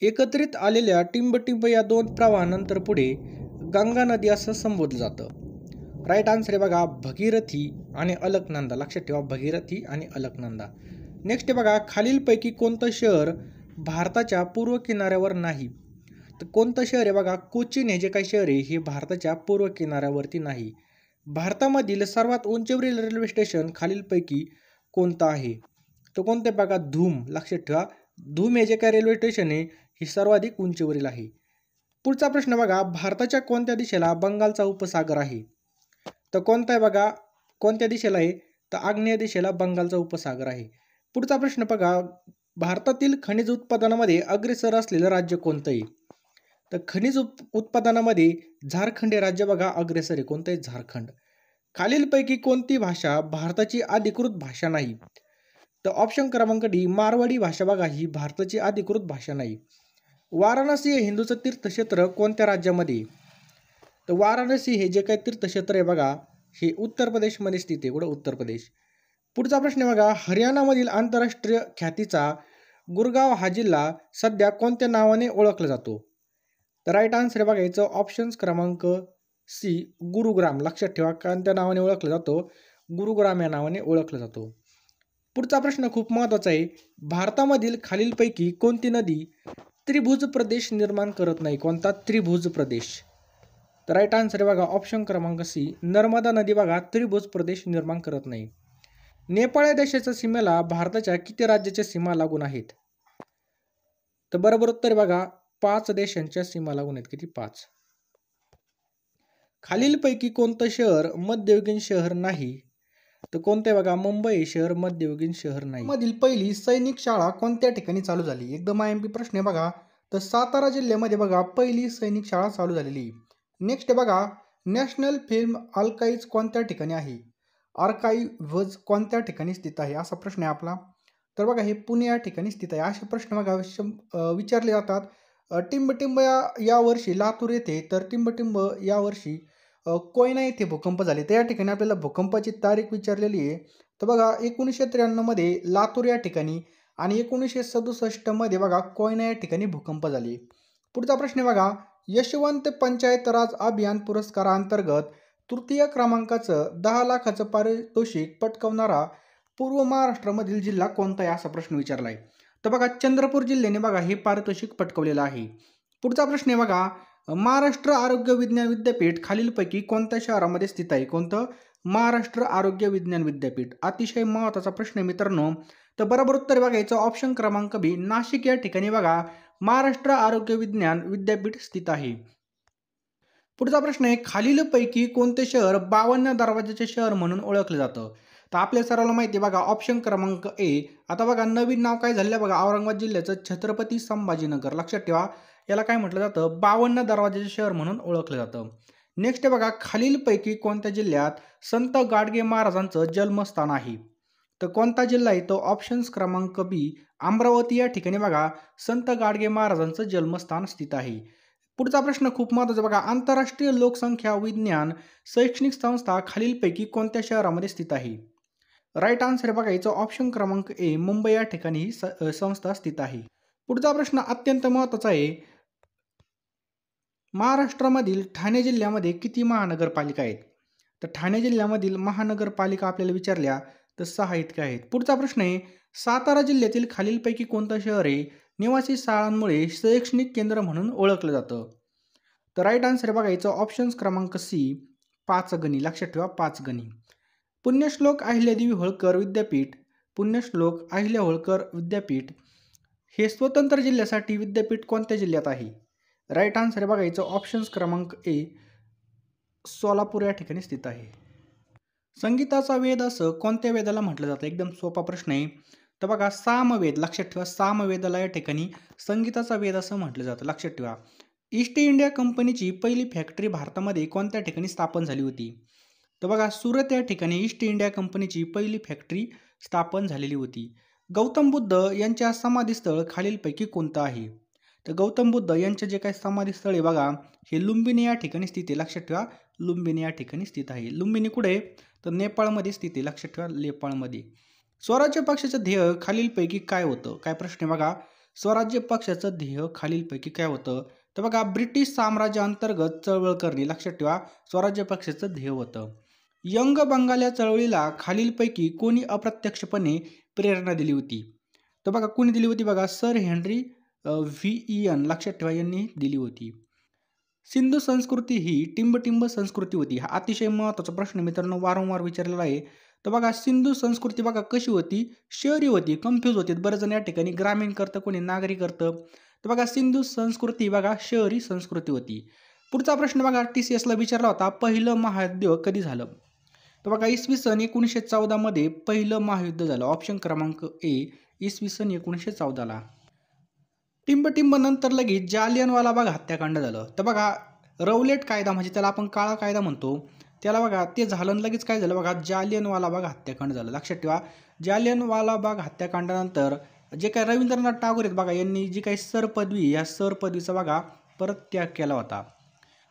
एकत्रित आलेल्या टिंबटिंब या दोन प्रवाहानंतर पुढे गंगा नदी असं संबोधलं जातं. राईट आन्सर आहे बघा भगीरथी आणि अलकनंदा. लक्षात ठेवा भगीरथी आणि अलकनंदा. नेक्स्ट आहे बघा खालीलपैकी कोणतं शहर भारताच्या पूर्व किनाऱ्यावर नाही. तर कोणतं शहर आहे बघा कोचीन हे जे काही शहर आहे हे भारताच्या पूर्व किनाऱ्यावरती नाही. भारतामधील सर्वात उंचीवरील रेल्वे स्टेशन खालीलपैकी कोणतं आहे. तर कोणतं बघा धूम. लक्षात ठेवा धूम हे जे काही रेल्वे स्टेशन आहे हे सर्वाधिक उंचीवरील आहे. पुढचा प्रश्न बघा भारताच्या कोणत्या दिशेला बंगालचा उपसागर आहे. तर कोणता आहे बघा कोणत्या दिशेला आहे तर आग्नेय दिशेला बंगालचा उपसागर आहे. पुढचा प्रश्न बघा भारतातील खनिज उत्पादनामध्ये अग्रेसर असलेलं राज्य कोणतं आहे. तर खनिज उत्पादनामध्ये झारखंड हे राज्य बघा अग्रेसर आहे. कोणतं आहे झारखंड. खालीलपैकी कोणती भाषा भारताची अधिकृत भाषा नाही. तर ऑप्शन क्रमांक डी मारवाडी भाषा बघा ही भारताची अधिकृत भाषा नाही. वाराणसी हे हिंदूचं तीर्थक्षेत्र कोणत्या राज्यामध्ये. तर वाराणसी हे जे काही तीर्थक्षेत्र आहे बघा हे उत्तर प्रदेशमध्ये स्थित आहे. कुठं उत्तर प्रदेश. पुढचा प्रश्न आहे बघा हरियाणामधील आंतरराष्ट्रीय ख्यातीचा गुरगाव हा जिल्हा सध्या कोणत्या नावाने ओळखला जातो. तर राईट आन्सर आहे बघा याचं ऑप्शन क्रमांक सी गुरुग्राम. लक्षात ठेवा कोणत्या नावाने ओळखला जातो गुरुग्राम या नावाने ओळखला जातो. पुढचा प्रश्न खूप महत्त्वाचा आहे भारतामधील खालीलपैकी कोणती नदी त्रिभुज प्रदेश निर्माण करत नाही. कोणता त्रिभुज प्रदेश. तर राईट आन्सर आहे बघा ऑप्शन क्रमांक सी नर्मदा नदी बघा त्रिभुज प्रदेश निर्माण करत नाही. नेपाळ या देशाच्या सीमेला भारताच्या किती राज्याच्या सीमा लागून आहेत. तर बरोबर उत्तर बघा 5 देशांच्या सीमा लागून आहेत. किती 5. खालीलपैकी कोणतं शहर मध्ययुगीन शहर नाही. तर कोणते बघा मुंबई हे शहर मध्ययुगीन शहर नाही. मधील पहिली सैनिक शाळा कोणत्या ठिकाणी चालू झाली. एकदम IMP प्रश्न आहे बघा. तर सातारा जिल्ह्यामध्ये बघा पहिली सैनिक शाळा चालू झालेली. नेक्स्ट बघा नॅशनल फिल्म आर्काइव्ह कोणत्या ठिकाणी आहे. आर्काइव्हज कोणत्या ठिकाणी स्थित आहे असा प्रश्न आहे आपला. तर बघा हे पुणे या ठिकाणी स्थित आहे. असे प्रश्न बघा विचारले जातात. टिंबटिंब या वर्षी लातूर येथे तर टिंबटिंब या वर्षी कोयना येथे भूकंप झाले. तर या ठिकाणी आपल्याला भूकंपाची तारीख विचारलेली आहे. तर बघा 1993 मध्ये लातूर या ठिकाणी आणि 1967 मध्ये बघा कोयना या ठिकाणी भूकंप झाले. पुढचा प्रश्न बघा यशवंत पंचायत राज अभियान पुरस्कारांतर्गत तृतीय क्रमांकाचं 10 लाखाचं पारितोषिक पटकावणारा पूर्व महाराष्ट्रामधील जिल्हा कोणता आहे असा प्रश्न विचारला आहे. तर बघा चंद्रपूर जिल्ह्याने बघा हे पारितोषिक पटकावलेलं आहे. पुढचा प्रश्न आहे बघा महाराष्ट्र आरोग्य विज्ञान विद्यापीठ खालीलपैकी कोणत्या शहरामध्ये स्थित आहे. कोणतं महाराष्ट्र आरोग्य विज्ञान विद्यापीठ. अतिशय महत्त्वाचा प्रश्न आहे मित्रांनो. तर बरोबर उत्तर बघायचं ऑप्शन क्रमांक बी नाशिक या ठिकाणी बघा महाराष्ट्र आरोग्य विज्ञान विद्यापीठ स्थित आहे. पुढचा प्रश्न आहे खालीलपैकी कोणते शहर 52 दरवाजाचे शहर म्हणून ओळखलं जातं. तर आपल्या सर्वांना माहिती आहे बघा ऑप्शन क्रमांक ए. आता बघा नवीन नाव काय झालं बघा औरंगाबाद जिल्ह्याचं छत्रपती संभाजीनगर. लक्षात ठेवा याला काय म्हटलं जातं 52 दरवाजाचे शहर म्हणून ओळखलं जातं. नेक्स्ट आहे बघा खालीलपैकी कोणत्या जिल्ह्यात संत गाडगे महाराजांचं जन्मस्थान आहे. तर कोणता जिल्हा आहे तो ऑप्शन्स क्रमांक बी अमरावती या ठिकाणी बघा संत गाडगे महाराजांचं जन्मस्थान स्थित आहे. पुढचा प्रश्न खूप महत्त्वाचा बघा आंतरराष्ट्रीय लोकसंख्या विज्ञान शैक्षणिक संस्था खालीलपैकी कोणत्या शहरामध्ये स्थित आहे. राईट आन्सर बघायचं ऑप्शन क्रमांक ए मुंबई या ठिकाणी ही संस्था स्थित आहे. पुढचा प्रश्न अत्यंत महत्त्वाचा आहे महाराष्ट्रामधील ठाणे जिल्ह्यामध्ये किती महानगरपालिका आहेत. तर ठाणे जिल्ह्यामधील महानगरपालिका आपल्याला विचारल्या तर 6 इतक्या आहेत. पुढचा प्रश्न आहे सातारा जिल्ह्यातील खालीलपैकी कोणतं शहर आहे निवासी शाळांमुळे शैक्षणिक केंद्र म्हणून ओळखलं जातं. तर राईट आन्सर बघायचं ऑप्शन्स क्रमांक सी 5 गणी. लक्षात ठेवा 5 गणी. पुण्यश्लोक अहिल्यादेवी होळकर विद्यापीठ पुण्यश्लोक अहिल्या होळकर विद्यापीठ हे स्वतंत्र जिल्ह्यासाठी विद्यापीठ कोणत्या जिल्ह्यात आहे. राईट आन्सर बघायचं ऑप्शन्स क्रमांक ए सोलापूर या ठिकाणी स्थित आहे. संगीताचा वेद असं कोणत्या वेदाला म्हटलं जातं. एकदम सोपा प्रश्न आहे. तर बघा सामवेद. लक्षात ठेवा सामवेदाला या ठिकाणी संगीताचा वेद असं म्हटलं जातं. लक्षात ठेवा ईस्ट इंडिया कंपनीची पहिली फॅक्टरी भारतामध्ये कोणत्या ठिकाणी स्थापन झाली होती. तर बघा सुरत या ठिकाणी ईस्ट इंडिया कंपनीची पहिली फॅक्टरी स्थापन झालेली होती. गौतम बुद्ध यांच्या समाधीस्थळ खालीलपैकी कोणतं आहे. तर गौतम बुद्ध यांचे जे काही समाधीस्थळ आहे बघा हे लुंबिनी या ठिकाणी स्थित आहे. लक्षात ठेवा लुंबिनी या ठिकाणी स्थित आहे. लुंबिनी कुठे तर नेपाळमध्ये स्थित आहे. लक्षात ठेवा नेपाळमध्ये. स्वराज्य पक्षाचं ध्येय खालीलपैकी काय होतं. काय प्रश्न आहे बघा स्वराज्य पक्षाचं ध्येय खालीलपैकी काय होतं? तर बघा, ब्रिटिश साम्राज्याअंतर्गत चळवळ करणे. लक्षात ठेवा, स्वराज्य पक्षाचं ध्येय होतं. यंग बंगाल या चळवळीला खालीलपैकी कोणी अप्रत्यक्षपणे प्रेरणा दिली होती? तर बघा, कोणी दिली होती? बघा, सर हेनरी व्ही लक्षात ठेवा, यांनी दिली होती. सिंधू संस्कृती ही टिंबटिंब संस्कृती होती. हा अतिशय महत्त्वाचा प्रश्न मित्रांनो, वारंवार विचारलेला आहे. तर बघा, सिंधू संस्कृती बघा कशी होती? शहरी होती. कन्फ्यूज होते बरेच जण या ठिकाणी, ग्रामीण करतं, कोणी नागरी करतं. तर बघा, सिंधू संस्कृती बघा शहरी संस्कृती होती. पुढचा प्रश्न बघा, TCSला विचारला होता, पहिलं महायुद्ध कधी झालं? तर बघा, इसवी सन 1914 मध्ये पहिलं महायुद्ध झालं. ऑप्शन क्रमांक ए, इसवी सन 1914ला. टिंबटिंब नंतर लगेच जालियनवाला बाग हत्याकांड झालं. तर बघा, रौलेट कायदा म्हणजे त्याला आपण काळा कायदा म्हणतो, त्याला बघा ते झालं आणि लगेच काय झालं? बघा, जालियनवाला बाग हत्याकांड झालं. लक्षात ठेवा, जालियनवाला बाग हत्याकांडानंतर जे काही रवींद्रनाथ टागोर आहेत बघा, यांनी जी काही सर पदवी, या सर पदवीचा बघा परत त्याग केला होता.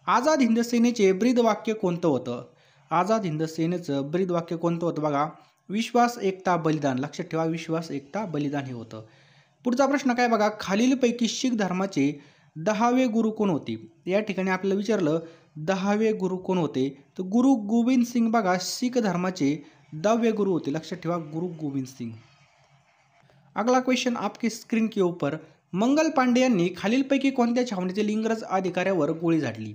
आझाद हिंद सेनेचे ब्रीदवाक्य कोणतं होतं? आझाद हिंद सेनेचं ब्रीदवाक्य कोणतं होतं? बघा, विश्वास, एकता, बलिदान. लक्षात ठेवा, विश्वास, एकता, बलिदान हे होतं. पुढचा प्रश्न काय बघा, खालीलपैकी शीख धर्माचे 10वे गुरु कोण होते? या ठिकाणी आपल्याला विचारलं 10वे गुरु कोण होते? तर गुरु गोविंद सिंग बघा शीख धर्माचे 10वे गुरु होते. लक्षात ठेवा, गुरु गोविंद सिंग. अगला क्वेश्चन आपकी स्क्रीन के ऊपर. मंगल पांडे यांनी खालीलपैकी कोणत्या छावणीतील इंग्रज अधिकाऱ्यावर गोळी झाडली?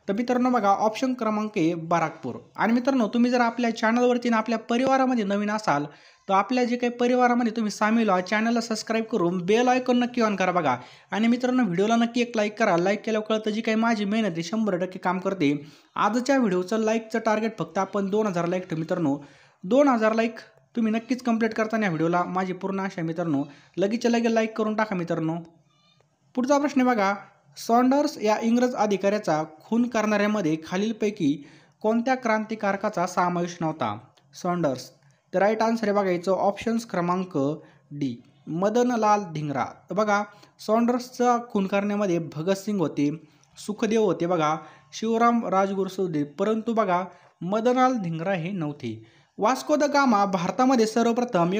तर मित्रांनो बघा, ऑप्शन क्रमांक ए, बाराकपूर. आणि मित्रांनो, तुम्ही जर आपल्या चॅनलवरती आणि आपल्या परिवारामध्ये नवीन असाल तर आपल्या जे काही परिवारामध्ये तुम्ही सामील व्हा, चॅनलला सबस्क्राईब करून बेल आयकॉन नक्की ऑन करा बघा. आणि मित्रांनो, व्हिडिओला नक्की एक लाईक करा. लाईक केल्यावर कळतं जी काही माझी मेहनत आहे 100% काम करते. आजच्या व्हिडिओचं लाईकचं टार्गेट फक्त आपण 2000 लाईक ठेवू मित्रांनो. 2000 लाईक तुम्ही नक्कीच कंप्लीट करताना व्हिडिओला, माझी पूर्ण आशा आहे मित्रांनो. लगेच लाईक करून टाका मित्रांनो. पुढचा प्रश्न बघा, सॉन्डर्स या इंग्रज अधिकाऱ्याचा खून करणाऱ्यामध्ये खालीलपैकी कोणत्या क्रांतिकारकाचा समावेश नव्हता? सॉन्डर्स. तर राईट आन्सर आहे बघा याचं ऑप्शन्स क्रमांक डी, मदनलाल धिंगरा. तर बघा, सॉन्डर्सचा खून करण्यामध्ये भगतसिंग होते, सुखदेव होते बघा, शिवराम राजगुरू होते, परंतु बघा मदनलाल धिंगरा हे नव्हते. वास्को द गामा भारतामध्ये सर्वप्रथम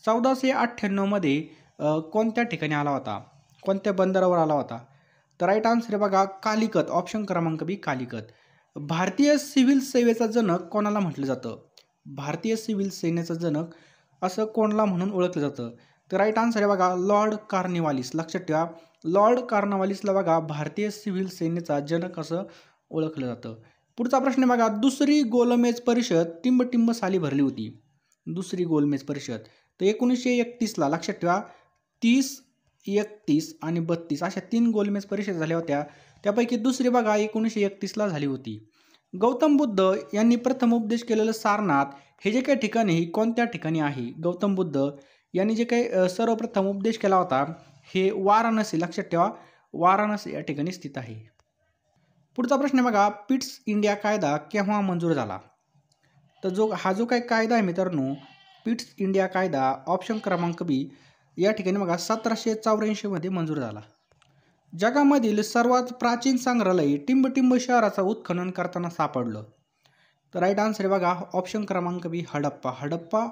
1498 मध्ये कोणत्या ठिकाणी आला होता? कोणत्या बंदरावर आला होता? तर राईट आन्सर आहे बघा कालिकत. ऑप्शन क्रमांक बी, कालिकत. भारतीय सिव्हिल सेवेचा जनक कोणाला म्हटलं जातं? भारतीय सिव्हिल सेनेचा जनक असं कोणाला म्हणून ओळखलं जातं? तर राईट आन्सर आहे बघा लॉर्ड कॉर्नवालिस. लक्षात ठेवा, लॉर्ड कॉर्नवालिसला बघा भारतीय सिव्हिल सेनेचा जनक असं ओळखलं जातं. पुढचा प्रश्न बघा, दुसरी गोलमेज परिषद टिंबटिंब साली भरली होती? दुसरी गोलमेज परिषद तर 1931ला. लक्षात ठेवा, 30, 31 आणि 32 अशा 3 गोलमेज परिषद झाल्या होत्या. त्यापैकी दुसरी बघा 1931ला झाली होती. गौतम बुद्ध यांनी प्रथम उपदेश केलेलं सारनाथ हे जे काही ठिकाण आहे कोणत्या ठिकाणी आहे? गौतम बुद्ध यांनी जे काही सर्वप्रथम उपदेश केला होता हे वाराणसी. लक्षात ठेवा, वाराणसी या ठिकाणी स्थित आहे. पुढचा प्रश्न बघा, पिट्स इंडिया कायदा केव्हा मंजूर झाला? तर जो काही कायदा आहे मित्रांनो, पिट्स इंडिया कायदा, ऑप्शन क्रमांक बी, या ठिकाणी बघा 1784 मध्ये मंजूर झाला. जगामधील सर्वात प्राचीन संग्रहालय टिंबटिंब शहराचं उत्खनन करताना सापडलं? तर राईट आन्सर आहे बघा ऑप्शन क्रमांक बी, हडप्पा. हडप्पा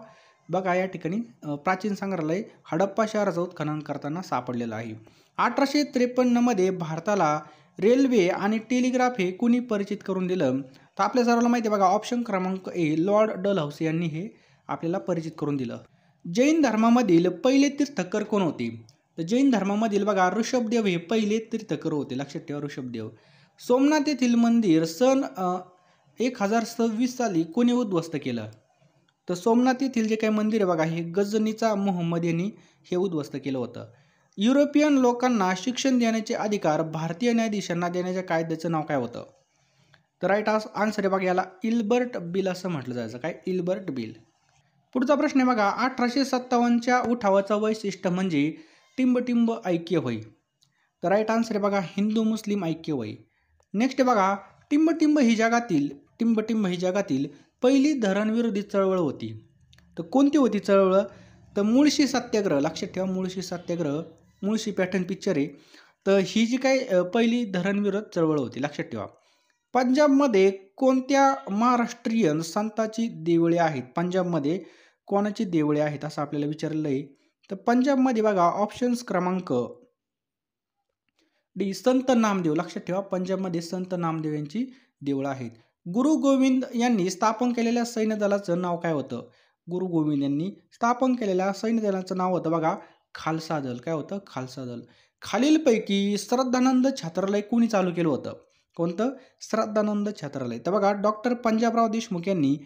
बघा या ठिकाणी प्राचीन संग्रहालय हडप्पा शहराचं उत्खनन करताना सापडलेलं आहे. 1853 मध्ये भारताला रेल्वे आणि टेलिग्राफ हे कुणी परिचित करून दिलं? तर आपल्या सर्वांना माहिती आहे बघा ऑप्शन क्रमांक ए, लॉर्ड डलहौसी यांनी हे आपल्याला परिचित करून दिलं. जैन धर्मामधील पहिले तीर्थकर कोण होते? तर जैन धर्मामधील बघा ऋषभदेव हे पहिले तीर्थकर होते. लक्षात ठेवा, ऋषभदेव. सोमनाथ येथील मंदिर सन 1026 साली कोणी उद्ध्वस्त केलं? तर सोमनाथ येथील जे काही मंदिर आहे बघा हे गजनीचा मोहम्मद यांनी हे उद्ध्वस्त केलं होतं. युरोपियन लोकांना शिक्षण देण्याचे अधिकार भारतीय न्यायाधीशांना देण्याच्या कायद्याचं नाव काय होतं? तर राईट आन्सर आहे बघा याला इल्बर्ट बिल असं म्हटलं जायचं. काय? Ilbert bill. पुढचा प्रश्न आहे बघा, 1857च्या उठावाचं वैशिष्ट्य म्हणजे टिंबटिंब ऐक्य होय? तर राईट आन्सर आहे बघा हिंदू मुस्लिम ऐक्य होय. नेक्स्ट आहे बघा, टिंबटिंब ही जगातील पहिली धरणविरोधी चळवळ होती. तर कोणती होती चळवळ? तर मुळशी सत्याग्रह. लक्षात ठेवा, मुळशी सत्याग्रह, मुळशी पॅटर्न पिक्चर आहे. तर ही जी काही पहिली धरणविरोध चळवळ होती. लक्षात ठेवा. पंजाबमध्ये कोणत्या महाराष्ट्रीयन संतांची देवळे आहेत? पंजाबमध्ये कोणाची देवळे आहेत असं आपल्याला विचारलेलं आहे. तर पंजाबमध्ये बघा ऑप्शन्स क्रमांक डी संत नामदेव. लक्षात ठेवा, पंजाबमध्ये संत नामदेव यांची देवळं आहेत. गुरु गोविंद यांनी स्थापन केलेल्या सैन्य दलाचं नाव काय होतं? गुरु गोविंद यांनी स्थापन केलेल्या सैन्य दलाचं नाव होतं बघा खालसा दल. काय होतं? खालसा दल. खालीलपैकी श्रद्धानंद छात्रालय कोणी चालू केलं होतं? कोणतं? श्रद्धानंद छात्रालय. तर बघा डॉक्टर पंजाबराव देशमुख यांनी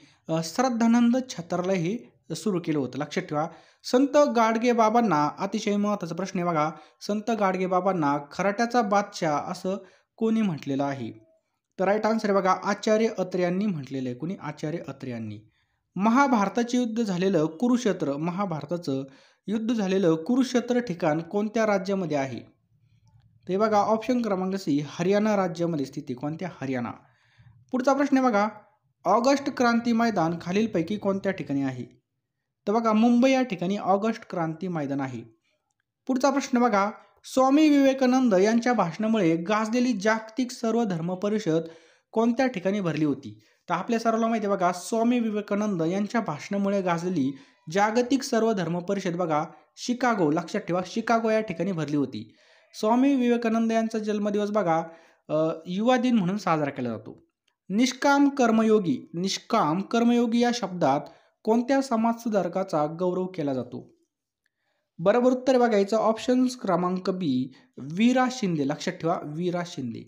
श्रद्धानंद छात्रालय हे सुरू केलं होतं. लक्षात ठेवा. संत गाडगे बाबांना, अतिशय महत्त्वाचा प्रश्न आहे बघा, संत गाडगे बाबांना खराट्याचा बादशाह असं कोणी म्हटलेलं आहे? तर राईट आन्सर आहे बघा आचार्य अत्रे यांनी म्हटलेलं आहे. कोणी? आचार्य अत्रे यांनी. महाभारताचं युद्ध झालेलं कुरुक्षेत्र, महाभारताचं युद्ध झालेलं कुरुक्षेत्र ठिकाण कोणत्या राज्यामध्ये आहे? ते बघा ऑप्शन क्रमांक सी हरियाणा राज्यामध्ये स्थित आहे. कोणत्या? हरियाणा. पुढचा प्रश्न आहे बघा ऑगस्ट क्रांती मैदान खालीलपैकी कोणत्या ठिकाणी आहे? तर बघा मुंबई या ठिकाणी ऑगस्ट क्रांती मैदान आहे. पुढचा प्रश्न बघा स्वामी विवेकानंद यांच्या भाषणामुळे गाजलेली जागतिक सर्व धर्म परिषद कोणत्या ठिकाणी भरली होती? तर आपल्या सर्वांना माहिती आहे बघा स्वामी विवेकानंद यांच्या भाषणामुळे गाजलेली जागतिक सर्व धर्म परिषद बघा शिकागो. लक्षात ठेवा, शिकागो या ठिकाणी भरली होती. स्वामी विवेकानंद यांचा जन्मदिवस बघा युवा दिन म्हणून साजरा केला जातो. निष्काम कर्मयोगी, निष्काम कर्मयोगी या शब्दात कोणत्या समाजसुधारकाचा गौरव केला जातो? बरोबर उत्तर बघायचं ऑप्शन क्रमांक बी वीरा शिंदे. लक्षात ठेवा, वीरा शिंदे.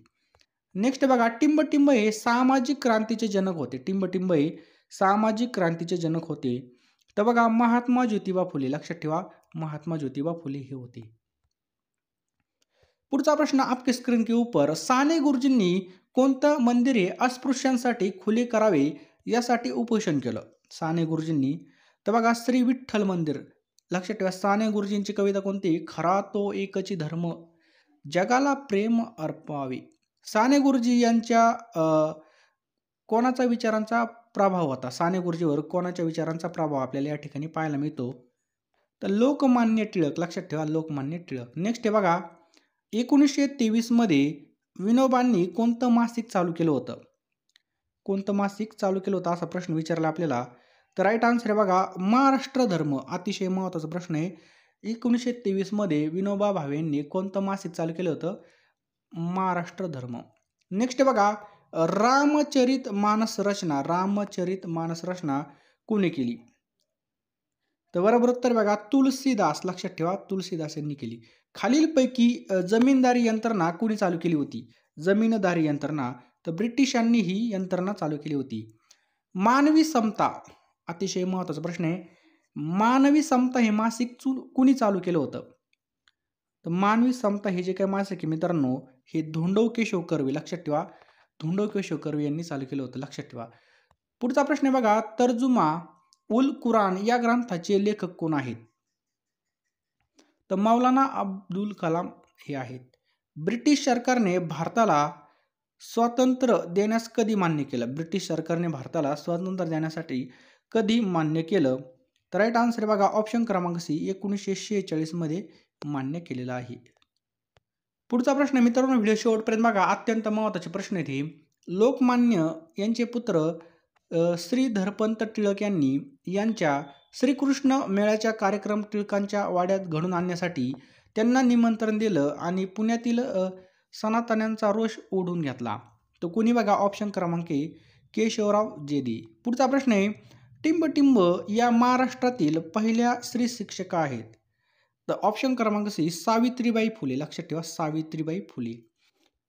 नेक्स्ट बघा टिंबटिंब हे सामाजिक क्रांतीचे जनक होते. टिंबटिंब हे सामाजिक क्रांतीचे जनक होते. तर बघा महात्मा ज्योतिबा फुले. लक्षात ठेवा, महात्मा ज्योतिबा फुले हे होते. पुढचा प्रश्न आपके स्क्रीन के ऊपर साने गुरुजींनी कोणतं मंदिर हे अस्पृश्यांसाठी खुले करावे यासाठी उपोषण केलं? साने गुरुजींनी. तर बघा श्री विठ्ठल मंदिर. लक्षात ठेवा, साने गुरुजींची कविता कोणती? खरा तो एकची धर्म जगाला प्रेम अर्पावे. साने गुरुजी यांच्या कोणाचा विचारांचा प्रभाव होता? साने गुरुजीवर कोणाच्या विचारांचा प्रभाव आपल्याला या ठिकाणी पाहायला मिळतो? तर लोकमान्य टिळक. लक्षात ठेवा, लोकमान्य टिळक. नेक्स्ट आहे बघा 1923 मध्ये विनोबांनी कोणतं मासिक चालू केलं होतं? कोणतं मासिक चालू केलं होतं असा प्रश्न विचारला आपल्याला. तर राईट आन्सर आहे बघा महाराष्ट्र धर्म. अतिशय महत्त्वाचा प्रश्न आहे. 1923 मध्ये विनोबा भावे यांनी कोणतं मासिक चालू केलं होतं? महाराष्ट्र धर्म. नेक्स्ट बघा रामचरित मानस रचना, रामचरित मानस रचना कोणी केली? तर बरोबर उत्तर बघा तुलसीदास. लक्षात ठेवा, तुलसीदास यांनी केली. खालीलपैकी जमीनदारी यंत्रणा कोणी चालू केली होती? जमीनदारी यंत्रणा तर ब्रिटिशांनी ही यंत्रणा चालू केली होती. मानवी समता, अतिशय महत्त्वाचा प्रश्न आहे. मानवी समता हे मासिक कुणी चालू केलं होतं? तर मानवी समता हे जे काही मासिक आहे मित्रांनो हे धोंडो केशव कर्वे. लक्षात ठेवा, धोंडो केशव कर्वे यांनी चालू केलं होतं. लक्षात ठेवा. पुढचा प्रश्न आहे बघा तर्जुमा उल कुरान या ग्रंथाचे लेखक कोण आहेत? तर मौलाना अब्दुल कलाम हे आहेत. ब्रिटिश सरकारने भारताला स्वातंत्र्य देण्यास कधी मान्य केलं? ब्रिटिश सरकारने भारताला स्वातंत्र्य देण्यासाठी कधी मान्य केलं? तर राईट आन्सर बघा ऑप्शन क्रमांक सी 1946 मध्ये मान्य केलेलं आहे. पुढचा प्रश्न मित्रांनो व्हिडिओ शेवटपर्यंत बघा, अत्यंत महत्त्वाचे प्रश्न आहेत. लोकमान्य यांचे पुत्र श्रीधरपंत टिळक यांनी यांच्या श्रीकृष्ण मेळ्याच्या कार्यक्रम टिळकांच्या वाड्यात घडून आणण्यासाठी त्यांना निमंत्रण दिलं आणि पुण्यातील सनातन्यांचा रोष ओढून घेतला. तो कोणी बघा ऑप्शन क्रमांक केशवराव जेदी. पुढचा प्रश्न आहे टिंबटिंब या महाराष्ट्रातील पहिल्या स्त्री शिक्षका आहेत? तर ऑप्शन क्रमांक सी सावित्रीबाई फुले. लक्षात ठेवा, Savitribai Phule.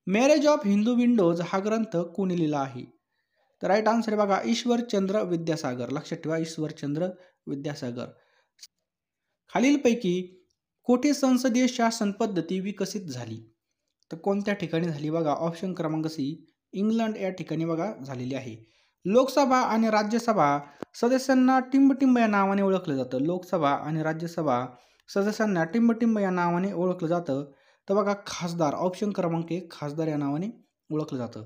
Marriage of Hindu Windows हा ग्रंथ कोणी लिहिला आहे? तर राईट आन्सर बघा ईश्वरचंद्र विद्यासागर. लक्षात ठेवा, ईश्वरचंद्र विद्यासागर. खालीलपैकी कोठे संसदीय शासन पद्धती विकसित झाली? तर कोणत्या ठिकाणी झाली बघा ऑप्शन क्रमांक सी इंग्लंड या ठिकाणी बघा झालेली आहे. लोकसभा आणि राज्यसभा सदस्यांना टिंबटिंब या नावाने ओळखलं जातं. लोकसभा आणि राज्यसभा सदस्यांना टिंबटिंब या नावाने ओळखलं जातं. तर बघा खासदार ऑप्शन क्रमांक 1 खासदार या नावाने ओळखलं जातं.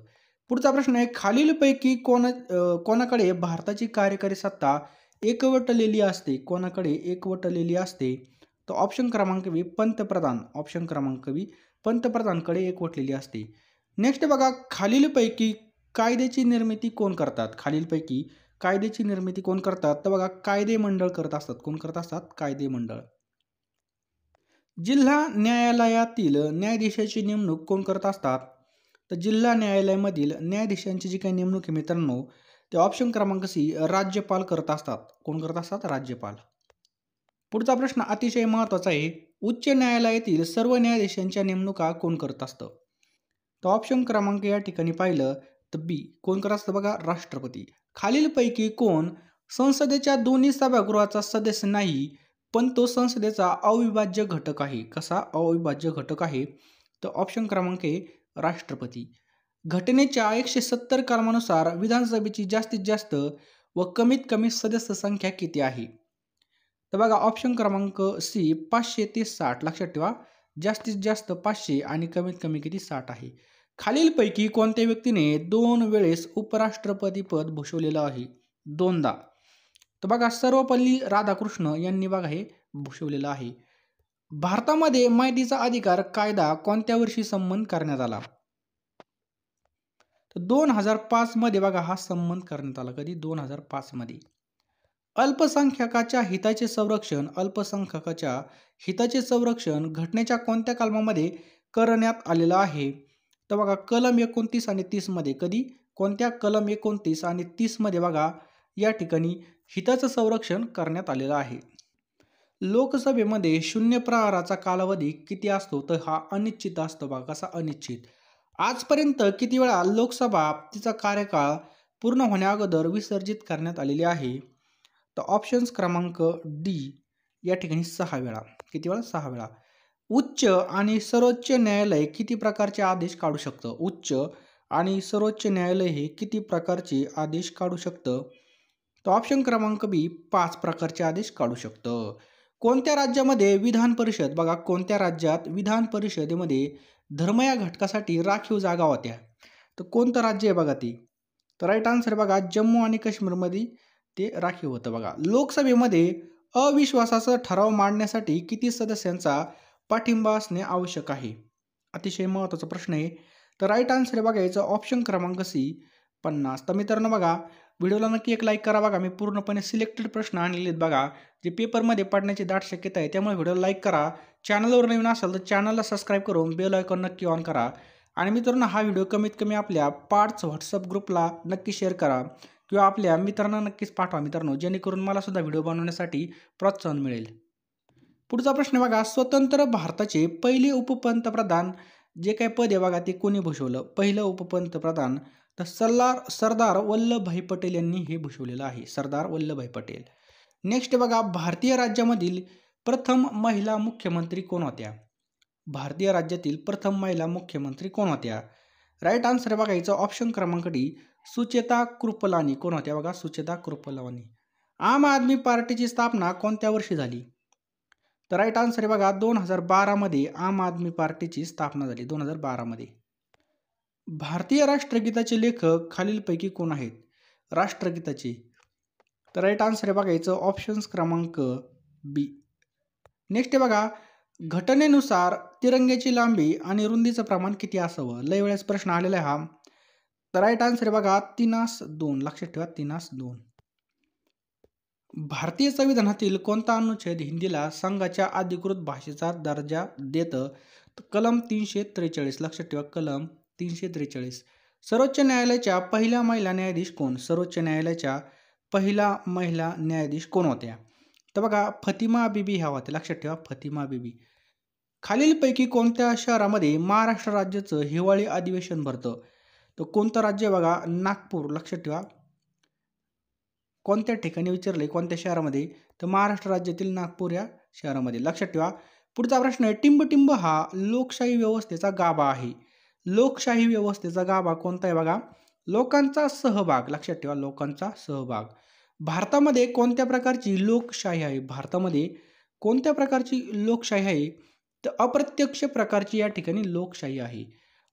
पुढचा प्रश्न आहे खालीलपैकी कोणाकडे भारताची कार्यकारी सत्ता एकवटलेली असते? कोणाकडे एकवटलेली असते? तर ऑप्शन क्रमांक बी पंतप्रधान. ऑप्शन क्रमांक बी पंतप्रधानकडे एकवटलेली असते. नेक्स्ट बघा खालीलपैकी कायद्याची निर्मिती कोण करतात? खालीलपैकी कायद्याची निर्मिती कोण करतात? तर बघा कायदे मंडळ करत असतात. कोण करत असतात? कायदे मंडळ. जिल्हा न्यायालयातील न्यायाधीशाची नेमणूक कोण करत असतात? तर जिल्हा न्यायालयामधील न्यायाधीशांची जी काही नेमणूक आहे मित्रांनो, ते ऑप्शन क्रमांक सी राज्यपाल करत असतात. कोण करत असतात? राज्यपाल. पुढचा प्रश्न अतिशय महत्त्वाचा आहे. उच्च न्यायालयातील सर्व न्यायाधीशांच्या नेमणुका कोण करत असतं? तर ऑप्शन क्रमांक या ठिकाणी पाहिलं तर बी. कोण करत असतं? बघा राष्ट्रपती. खालीलपैकी कोण संसदेच्या दोन्ही सभागृहाचा सदस्य नाही, पण तो संसदेचा अविभाज्य घटक आहे? कसा अविभाज्य घटक आहे? तर ऑप्शन क्रमांक ए राष्ट्रपती. घटनेच्या 170 कलमानुसार विधानसभेची जास्तीत जास्त व कमीत कमी सदस्य संख्या किती आहे? तर बघा ऑप्शन क्रमांक सी 500 ते 60. लक्षात ठेवा, जास्तीत जास्त 500 आणि कमीत कमी किती 60 आहे. खालीलपैकी कोणत्या व्यक्तीने 2 वेळेस उपराष्ट्रपती पद भूषवलेलं आहे? 2दा. तर बघा सर्वपल्ली राधाकृष्ण यांनी बघा हे भूषवलेलं आहे. भारतामध्ये माहितीचा अधिकार कायदा कोणत्या वर्षी संमत करण्यात आला? तर 2005 मध्ये बघा हा संमत करण्यात आला. कधी? 2005 मध्ये. अल्पसंख्याकाच्या हिताचे संरक्षण घटनेच्या कोणत्या कलमामध्ये करण्यात आलेलं आहे? तर बघा कलम 29 आणि 30 मध्ये. कधी? कोणत्या? कलम 29 आणि 30 मध्ये बघा या ठिकाणी हिताचं संरक्षण करण्यात आलेलं आहे. लोकसभेमध्ये शून्य प्रहराचा कालावधी किती असतो? तर हा अनिश्चित असतो. बघा कसा? अनिश्चित. आजपर्यंत किती वेळा लोकसभा तिचा कार्यकाळ पूर्ण होण्याअगोदर विसर्जित करण्यात आलेली आहे? तर ऑप्शन्स क्रमांक डी या ठिकाणी 6 वेळा. किती वेळा? 6 वेळा. उच्च आणि सर्वोच्च न्यायालय किती प्रकारचे आदेश काढू शकतं? उच्च आणि सर्वोच्च न्यायालय हे किती प्रकारचे आदेश काढू शकतं? तर ऑप्शन क्रमांक बी 5 प्रकारचे आदेश काढू शकतं. कोणत्या राज्यामध्ये विधान परिषद? बघा कोणत्या राज्यात विधान परिषदेमध्ये धर्म या घटकासाठी राखीव जागा होत्या? तर कोणतं राज्य आहे बघा ती? तर राईट आन्सर बघा जम्मू आणि काश्मीरमध्ये ते राखीव होतं. बघा लोकसभेमध्ये अविश्वासाचा ठराव मांडण्यासाठी किती सदस्यांचा पाठिंबा असणे आवश्यक आहे? अतिशय महत्त्वाचा प्रश्न आहे. तर राईट आन्सर बघा याचं ऑप्शन क्रमांक सी 50. तर मित्रांनो बघा व्हिडिओला नक्की एक लाईक करा. बघा मी पूर्णपणे सिलेक्टेड प्रश्न आणलेले आहेत बघा, जे पेपरमध्ये पडण्याची दाट शक्यता आहे. त्यामुळे व्हिडिओला लाईक करा. चॅनलवर नवीन असाल तर चॅनलला सबस्क्राईब करून बेल आयकॉन नक्की ऑन करा. आणि मित्रांनो हा व्हिडिओ कमीत कमी आपल्या पार्ट्स व्हॉट्सअप ग्रुपला नक्की शेअर करा किंवा आपल्या मित्रांना नक्कीच पाठवा मित्रांनो, जेणेकरून मला सुद्धा व्हिडिओ बनवण्यासाठी प्रोत्साहन मिळेल. पुढचा प्रश्न बघा स्वतंत्र भारताचे पहिले उपपंतप्रधान जे काही पद आहे बघा ते कोणी भूषवलं? पहिलं उपपंतप्रधान तर सरदार वल्लभभाई पटेल यांनी हे भूषवलेलं आहे. सरदार वल्लभभाई पटेल. नेक्स्ट बघा भारतीय राज्यामधील प्रथम महिला मुख्यमंत्री कोण होत्या? भारतीय राज्यातील प्रथम महिला मुख्यमंत्री कोण होत्या? राईट आन्सर बघायचं ऑप्शन क्रमांक डी सुचेता कृपलानी. कोण होत्या? बघा सुचेता कृपलानी. आम आदमी पार्टीची स्थापना कोणत्या वर्षी झाली? तर राईट आन्सर आहे बघा 2012 मध्ये आम आदमी पार्टीची स्थापना झाली. 2012 मध्ये. भारतीय राष्ट्रगीताचे लेखक खालीलपैकी कोण आहेत? राष्ट्रगीताचे. तर राईट आन्सर आहे बघायचं ऑप्शन्स क्रमांक बी. नेक्स्ट आहे बघा घटनेनुसार तिरंग्याची लांबी आणि रुंदीचं प्रमाण किती असावं? लय वेळेस प्रश्न आलेला आहे हा. तर राईट आन्सर आहे बघा 3:2. लक्षात ठेवा 3:2. भारतीय संविधानातील कोणता अनुच्छेद हिंदीला संघाच्या अधिकृत भाषेचा दर्जा देतं? कलम 343. लक्षात ठेवा कलम 343. सर्वोच्च न्यायालयाच्या पहिल्या महिला न्यायाधीश कोण? सर्वोच्च न्यायालयाच्या पहिला महिला न्यायाधीश कोण होत्या? तर बघा फतिमा बीबी ह्या होत्या. लक्षात ठेवा फतिमा बीबी. खालीलपैकी कोणत्या शहरामध्ये महाराष्ट्र राज्याचं हिवाळी अधिवेशन भरतं? तर कोणतं राज्य बघा? नागपूर. लक्षात ठेवा. कोणत्या ठिकाणी विचारले? कोणत्या शहरामध्ये? तर महाराष्ट्र राज्यातील नागपूर या शहरामध्ये. लक्षात ठेवा. पुढचा प्रश्न आहे टिंबटिंब हा लोकशाही व्यवस्थेचा गाभा आहे. लोकशाही व्यवस्थेचा गाभा कोणता आहे बघा? लोकांचा सहभाग. लक्षात ठेवा लोकांचा सहभाग. भारतामध्ये कोणत्या प्रकारची लोकशाही आहे? भारतामध्ये कोणत्या प्रकारची लोकशाही आहे? तर अप्रत्यक्ष प्रकारची या ठिकाणी लोकशाही आहे.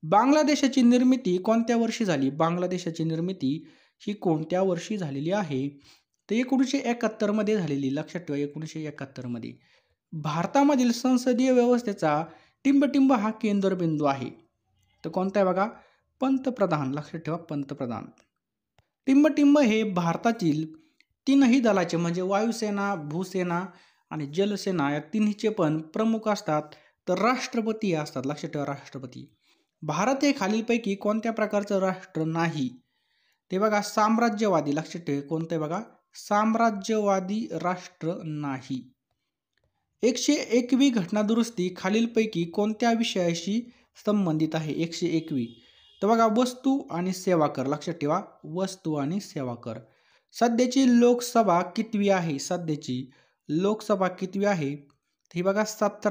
बांगलादेशाची निर्मिती कोणत्या वर्षी झाली? बांगलादेशाची निर्मिती ही कोणत्या वर्षी झालेली आहे? तर 1971 मध्ये झालेली. लक्षात ठेवा 1971 मध्ये. भारतामधील संसदीय व्यवस्थेचा टिंबटिंब हा केंद्रबिंदू आहे. तर कोणता आहे बघा? पंतप्रधान. लक्षात ठेवा पंतप्रधान. टिंबटिंब हे भारतातील तीनही दलाचे म्हणजे वायुसेना, भूसेना आणि जलसेना या तिन्हीचे पण प्रमुख असतात. तर राष्ट्रपती असतात, लक्षात ठेवा राष्ट्रपती. भारत हे खालीलपैकी कोणत्या प्रकारचं राष्ट्र नाही? ते बघा साम्राज्यवादी, लक्षात ठेवा कोणतं बघा साम्राज्यवादी राष्ट्र नाही. 101वी घटना दुरुस्ती खालीलपैकी कोणत्या विषयाशी संबंधित आहे? 101वी. तर बघा वस्तू आणि सेवा कर, लक्षात ठेवा वस्तू आणि सेवा कर. सध्याची लोकसभा कितवी आहे? सध्याची लोकसभा कितवी आहे? ही बघा 17